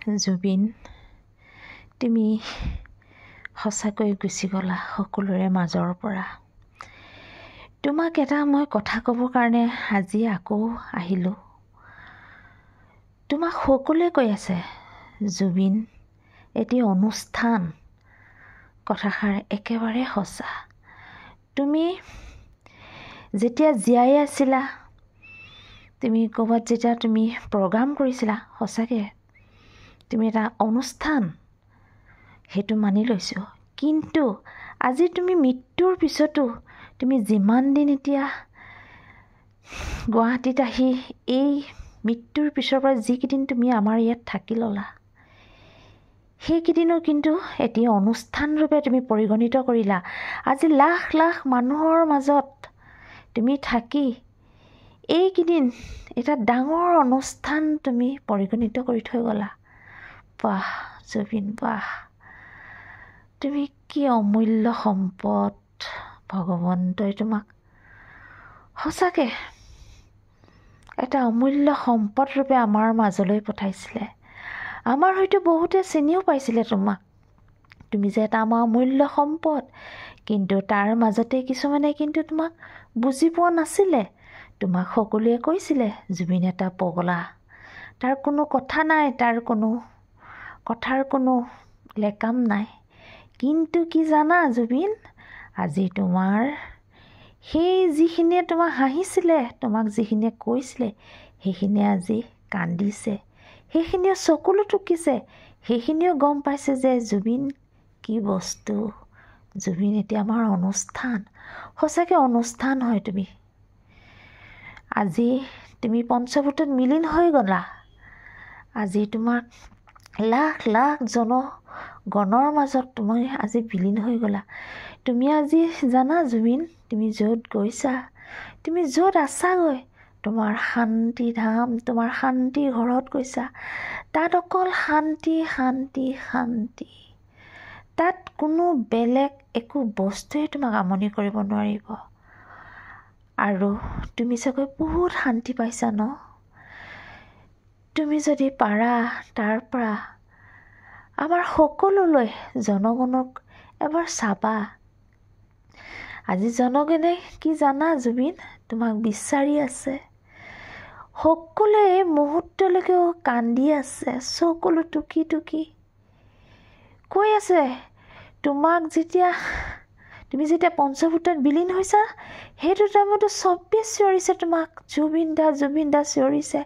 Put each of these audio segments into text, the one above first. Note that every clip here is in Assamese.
জুবিন, তুমি সঁচাকৈ গুচি গ'লা সকলোৰে মাজৰ পৰা। তোমাক এটা মই কথা ক'বৰ কাৰণে আজি আকৌ আহিলোঁ। তোমাক সকলোৱে কৈ আছে জুবিন এটি অনুষ্ঠান। কথাষাৰ একেবাৰে সঁচা। তুমি যেতিয়া জীয়াই আছিলা, তুমি ক'ৰবাত যেতিয়া তুমি প্ৰগ্ৰাম কৰিছিলা, সঁচাকৈ তুমি এটা অনুষ্ঠান, সেইটো মানি লৈছোঁ। কিন্তু আজি তুমি মৃত্যুৰ পিছতো তুমি যিমান দিন এতিয়া গুৱাহাটীত আহি এই মৃত্যুৰ পিছৰ পৰা যিকেইদিন তুমি আমাৰ ইয়াত থাকি ল'লা, সেইকেইদিনো কিন্তু এটি অনুষ্ঠান ৰূপে তুমি পৰিগণিত কৰিলা। আজি লাখ লাখ মানুহৰ মাজত তুমি থাকি এইকেইদিন এটা ডাঙৰ অনুষ্ঠান তুমি পৰিগণিত কৰি থৈ গ'লা। বাহ জুবিন, বাহ, তুমি কি অমূল্য সম্পদ। ভগৱন্তই তোমাক সঁচাকৈ এটা অমূল্য সম্পদ ৰূপে আমাৰ মাজলৈ পঠাইছিলে। আমাৰ হয়তো বহুতে চিনিও পাইছিলে তোমাক, তুমি যে এটা আমাৰ অমূল্য সম্পদ। কিন্তু তাৰ মাজতে কিছুমানে কিন্তু তোমাক বুজি পোৱা নাছিলে। তোমাক সকলোৱে কৈছিলে জুবিন এটা পগলা, তাৰ কোনো কথা নাই, তাৰ কোনো কথাৰ কোনো লেকাম নাই। কিন্তু কি জানা জুবিন, আজি তোমাৰ সেই যিখিনিয়ে তোমাক হাঁহিছিলে, তোমাক যিখিনিয়ে কৈছিলে, সেইখিনিয়ে আজি কান্দিছে, সেইখিনিও চকুলো টুকিছে, সেইখিনিও গম পাইছে যে জুবিন কি বস্তু। জুবিন এতিয়া আমাৰ অনুষ্ঠান, সঁচাকৈ অনুষ্ঠান হয় তুমি। আজি তুমি পঞ্চভূতত মিলিন হৈ গ'লা। আজি তোমাক লাখ লাখ জনগণৰ মাজত তুমি আজি বিলীন হৈ গ'লা। তুমি আজি জানা জুবিন, তুমি য'ত গৈছা, তুমি য'ত আছাগৈ, তোমাৰ শান্তি ধাম, তোমাৰ শান্তি ঘৰত গৈছা। তাত অকল শান্তি শান্তি শান্তি। তাত কোনো বেলেগ একো বস্তুৱে তোমাক আমনি কৰিব নোৱাৰিব। আৰু তুমি চাগৈ বহুত শান্তি পাইছা ন? তুমি যদি পাৰা তাৰ পৰা আমাৰ সকলোলৈ জনগণক এবাৰ চাবা। আজি জনগণে কি জানা জুবিন, তোমাক বিচাৰি আছে। সকলোৱে এই মুহূৰ্তলৈকেও কান্দি আছে, চকুলো টুকি টুকি কৈ আছে তোমাক তুমি যেতিয়া পঞ্চভূতত বিলীন হৈছা, সেইটো টাইমতো চবেই চিঞৰিছে তোমাক জুবিন দা চিঞৰিছে।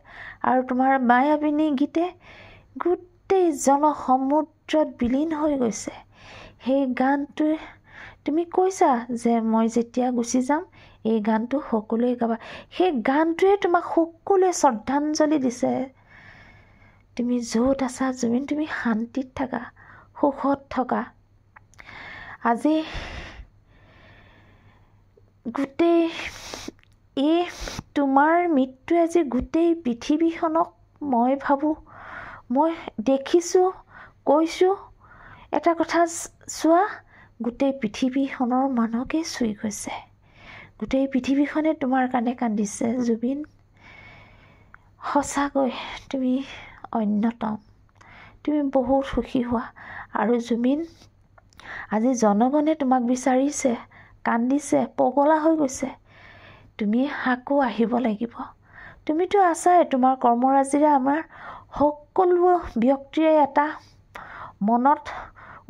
আৰু তোমাৰ মায়াবিনী গীতে গোটেই জনসমুদ্ৰত বিলীন হৈ গৈছে। সেই গানটোৱে তুমি কৈছা যে মই যেতিয়া গুচি যাম এই গানটো সকলোৱে গাবা। সেই গানটোৱে তোমাক সকলোৱে শ্ৰদ্ধাঞ্জলি দিছে। তুমি য'ত আছা জুবিন, তুমি শান্তিত থাকা, সুখত থকা। আজি গোটেই এই তোমাৰ মৃত্যুৱে আজি গোটেই পৃথিৱীখনক, মই ভাবোঁ, মই দেখিছোঁ, কৈছোঁ, এটা কথা চোৱা, গোটেই পৃথিৱীখনৰ মানুহকে চুই গৈছে। গোটেই পৃথিৱীখনে তোমাৰ কাৰণে কান্দিছে জুবিন। সঁচাকৈ তুমি অন্যতম, তুমি বহুত সুখী হোৱা। আৰু জুবিন, আজি জনগণে তোমাক বিচাৰিছে, কান্দিছে, পগলা হৈ গৈছে। তুমি আকৌ আহিব লাগিব। তুমিতো আছাই, তোমাৰ কৰ্মৰাজিৰে আমাৰ সকলো ব্যক্তিৰে এটা মনত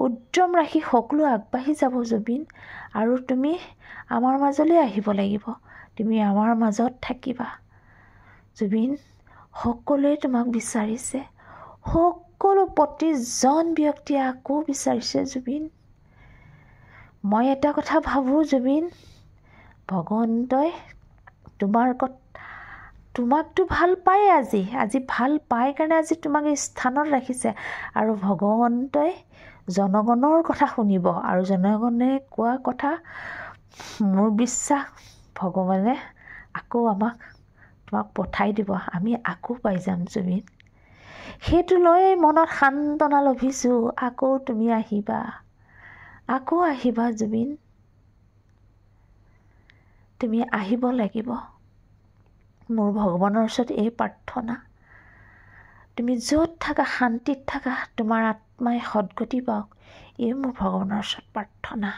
উদ্যম ৰাখি সকলো আগবাঢ়ি যাব জুবিন। আৰু তুমি আমাৰ মাজলৈ আহিব লাগিব, তুমি আমাৰ মাজত থাকিবা জুবিন। সকলোৱে তোমাক বিচাৰিছে, সকলো প্ৰতিজন ব্যক্তিয়ে আকৌ বিচাৰিছে জুবিন। মই এটা কথা ভাবোঁ জুবিন, ভগৱন্তই তোমাকতো ভাল পায়। আজি ভাল পাই কাৰণে আজি তোমাক এই স্থানত ৰাখিছে। আৰু ভগৱন্তই জনগণৰ কথা শুনিব, আৰু জনগণে কোৱা কথা মোৰ বিশ্বাস ভগৱানে আকৌ তোমাক পঠাই দিব, আমি আকৌ পাই যাম জুবিন। সেইটো লৈ মনত সান্তনা লভিছোঁ। আকৌ তুমি আহিবা, আকৌ আহিবা জুবিন, তুমি আহিব লাগিব। মোৰ ভগৱানৰ ওচৰত এই প্ৰাৰ্থনা, তুমি য'ত থাকা শান্তিত থাকা, তোমাৰ আত্মাই সদ্গতি পাওক, এই মোৰ ভগৱানৰ ওচৰত প্ৰাৰ্থনা।